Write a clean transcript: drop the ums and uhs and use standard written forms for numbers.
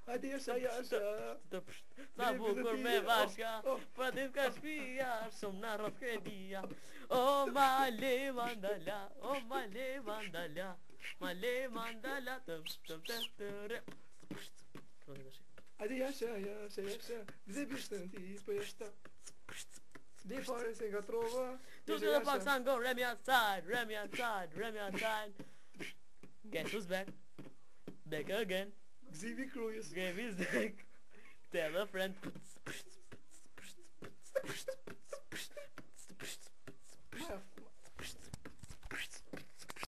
Hajde jasha. Sa bukur me bashka, pa dit ka shpia, shumë na rrot kredia. O male mandala, o male mandala, male mandala, Hajde jasha. Dhe bishten ti, po jashta. Dhe fare se nga trova. Tu të pak sa ngo, remi outside. Guess who's back? Back again. Gzivi krujës. Game is back. Tell a friend.